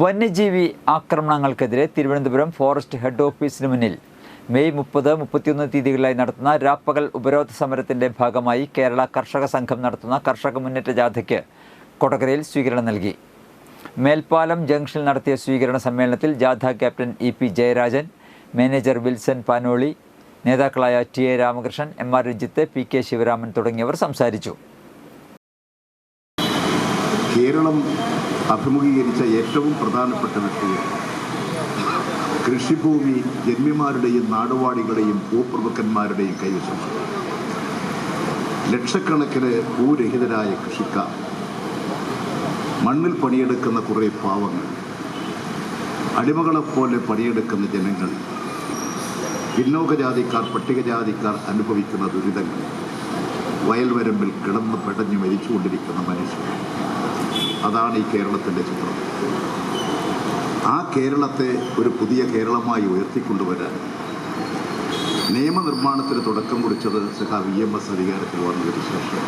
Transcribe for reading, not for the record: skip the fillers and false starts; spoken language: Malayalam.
വന്യജീവി ആക്രമണങ്ങൾക്കെതിരെ തിരുവനന്തപുരം ഫോറസ്റ്റ് ഹെഡ് ഓഫീസിന് മുന്നിൽ മെയ് 30, 31 തീയതികളിലായി നടത്തുന്ന രാപ്പകൽ ഉപരോധ സമരത്തിന്റെ ഭാഗമായി കേരള കർഷക സംഘം നടത്തുന്ന കർഷക മുന്നേറ്റ ജാഥയ്ക്ക് കൊടകരയിൽ സ്വീകരണം നൽകി. മേൽപ്പാലം ജംഗ്ഷനിൽ നടത്തിയ സ്വീകരണ സമ്മേളനത്തിൽ ജാഥ captain EP Jayarajan, manager Wilson Panoli, നേതാക്കളായ TA Ramakrishnan, MR Ranjith, PK Sivaraman തുടങ്ങിയവർ സംസാരിച്ചു. കേരളം അഭിമുഖീകരിച്ച ഏറ്റവും പ്രധാനപ്പെട്ട വിഷയം കൃഷിഭൂമി ജന്മിമാരുടെയും നാടുവാടികളുടെയും ഭൂപ്രഭുക്കന്മാരുടെയും കൈവശമാണ്. ലക്ഷക്കണക്കിന് ഭൂരഹിതരായ കൃഷിക്കാർ, മണ്ണിൽ പണിയെടുക്കുന്ന കുറേ പാവങ്ങൾ, അടിമകളെപ്പോലെ പണിയെടുക്കുന്ന ജനങ്ങൾ, പിന്നോക്കജാതിക്കാർ, പട്ടികജാതിക്കാർ അനുഭവിക്കുന്ന ദുരിതങ്ങൾ, വയൽവരമ്പിൽ കിടന്ന് പെടഞ്ഞ് മരിച്ചുകൊണ്ടിരിക്കുന്ന മനുഷ്യർ, അതാണ് ഈ കേരളത്തിൻ്റെ ചിത്രം. ആ കേരളത്തെ ഒരു പുതിയ കേരളമായി ഉയർത്തിക്കൊണ്ടുവരാൻ നിയമനിർമ്മാണത്തിന് തുടക്കം കുറിച്ചത് സഖാവ് EMS അധികാരത്തിൽ വന്നതിന് ശേഷം